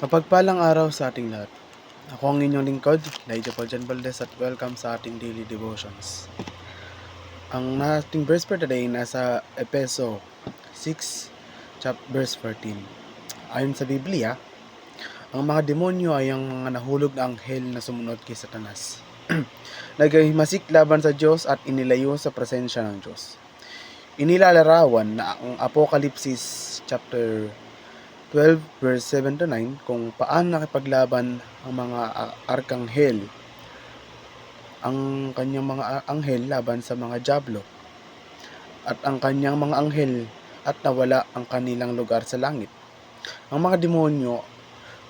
Mapagpalang araw sa ating lahat. Ako ang inyong lingkod, Lydia Jan Valdez, at welcome sa ating daily devotions. Ang ating verse for today nasa Efeso 6, verse 14. Ayon sa Biblia, ang mga demonyo ay ang mga nahulog na anghel na sumunod kay Satanas. Naghimasik laban sa Diyos at inilayo sa presensya ng Diyos. Inilalarawan na ang Apokalipsis chapter 12 verse 7 to 9 kung paano nakipaglaban ang mga arkanghel, ang kanyang mga anghel laban sa mga diablo, at ang kanyang mga anghel at nawala ang kanilang lugar sa langit. Ang mga demonyo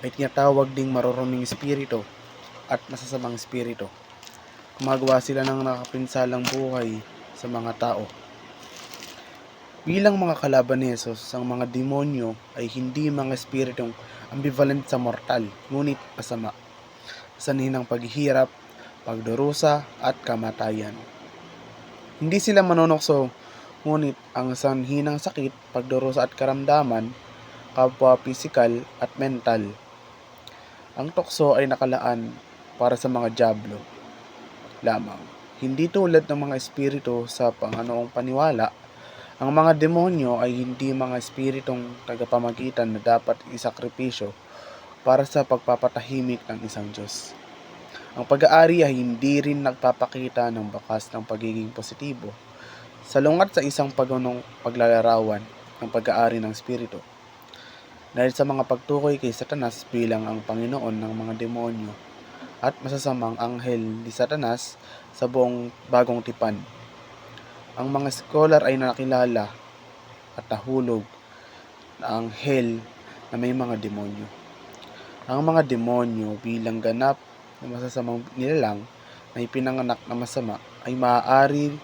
ay tinatawag ding maruruming espiritu at masasamang espiritu. Gumagawa sila ng nakapinsalang buhay sa mga tao. Bilang mga kalaban ni Jesus, ang mga demonyo ay hindi mga espiritong ambivalent sa mortal, ngunit masama, sanhi ng paghihirap, pagdurusa, at kamatayan. Hindi sila manonokso, ngunit ang sanhi ng sakit, pagdurusa at karamdaman, kapwa pisikal at mental. Ang tukso ay nakalaan para sa mga diablo lamang. Hindi tulad ng mga espiritu sa panganoong paniwala. Ang mga demonyo ay hindi mga espiritong tagapamagitan na dapat isakripisyo para sa pagpapatahimik ng isang Diyos. Ang pag-aari ay hindi rin nagpapakita ng bakas ng pagiging positibo, salungat sa isang paglalarawan ng pag-aari ng espiritu. Dahil sa mga pagtukoy kay Satanas bilang ang Panginoon ng mga demonyo at masasamang anghel ni Satanas sa buong bagong tipan. Ang mga scholar ay nakilala at nahulog na anghel na may mga demonyo. Ang mga demonyo bilang ganap na masasamang nilalang na ipinanganak na masama ay maaari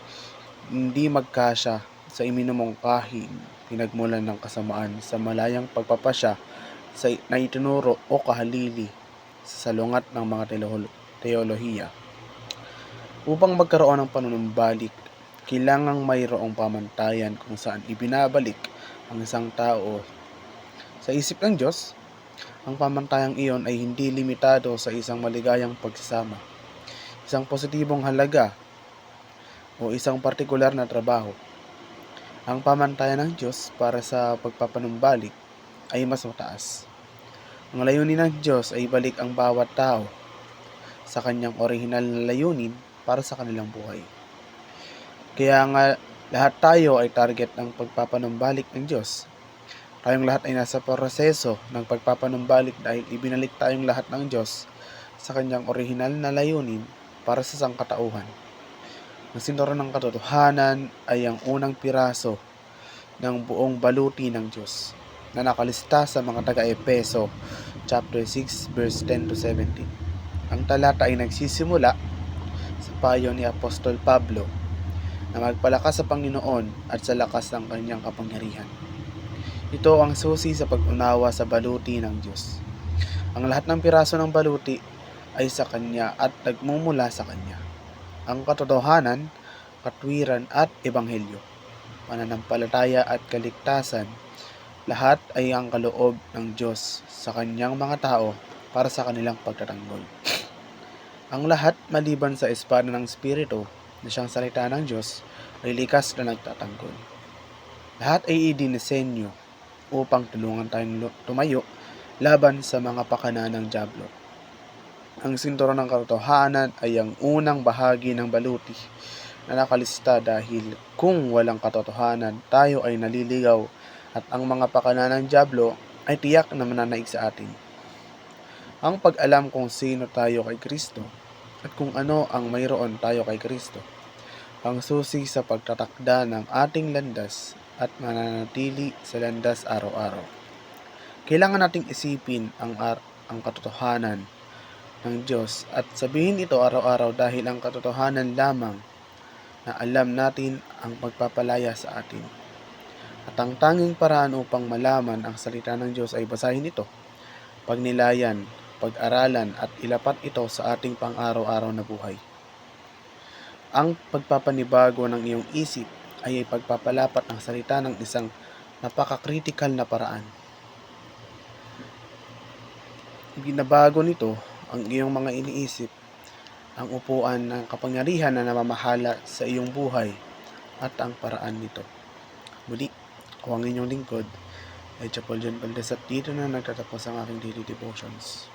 hindi magkasya sa iminumungkahing pinagmulan ng kasamaan sa malayang pagpapasya sa na itinuro o kahalili sa salungat ng mga teolohiya. Upang magkaroon ng panunumbalik, kailangang mayroong pamantayan kung saan ibinabalik ang isang tao sa isip ng Diyos. Ang pamantayang iyon ay hindi limitado sa isang maligayang pagsasama, isang positibong halaga, o isang partikular na trabaho. Ang pamantayan ng Diyos para sa pagpapanumbalik ay mas mataas. Ang layunin ng Diyos ay balik ang bawat tao sa kanyang orihinal na layunin para sa kanilang buhay. Kaya nga lahat tayo ay target ng pagpapanumbalik ng Diyos. Tayong lahat ay nasa proseso ng pagpapanumbalik dahil ibinalik tayong lahat ng Diyos sa kanyang orihinal na layunin para sa sangkatauhan. Ang sinturon ng katotohanan ay ang unang piraso ng buong baluti ng Diyos na nakalista sa mga taga-Efeso chapter 6 verse 10 to 17. Ang talata ay nagsisimula sa payo ni Apostol Pablo na magpalakas sa Panginoon at sa lakas ng kanyang kapangyarihan. Ito ang susi sa pag-unawa sa baluti ng Diyos. Ang lahat ng piraso ng baluti ay sa Kanya at nagmumula sa Kanya. Ang katotohanan, katwiran at ebanghelyo, pananampalataya at kaligtasan, lahat ay ang kaloob ng Diyos sa Kanyang mga tao para sa kanilang pagtatanggol. Ang lahat maliban sa espada ng Espiritu na siyang salita ng Diyos ay likas na nagtatanggol. Lahat ay idinisenyo upang tulungan tayong tumayo laban sa mga pakana ng diablo. Ang sinturon ng katotohanan ay ang unang bahagi ng baluti na nakalista dahil kung walang katotohanan, tayo ay naliligaw at ang mga pakana ng diablo ay tiyak na mananaig sa atin. Ang pag-alam kung sino tayo kay Kristo at kung ano ang mayroon tayo kay Kristo, ang susi sa pagtatakda ng ating landas at mananatili sa landas araw-araw. Kailangan nating isipin ang katotohanan ng Diyos at sabihin ito araw-araw dahil ang katotohanan lamang na alam natin ang magpapalaya sa atin. At ang tanging paraan upang malaman ang salita ng Diyos ay basahin ito, pagnilayan, pag-aralan at ilapat ito sa ating pang-araw-araw na buhay. Ang pagpapanibago ng iyong isip ay pagpapalapat ng salita ng isang napaka-critical na paraan. binabago nito ang iyong mga iniisip, ang upuan ng kapangyarihan na namamahala sa iyong buhay at ang paraan nito. Muli, ako ang inyong lingkod ay Chapol John Valdez at dito na nagtatapos ang aking daily devotions.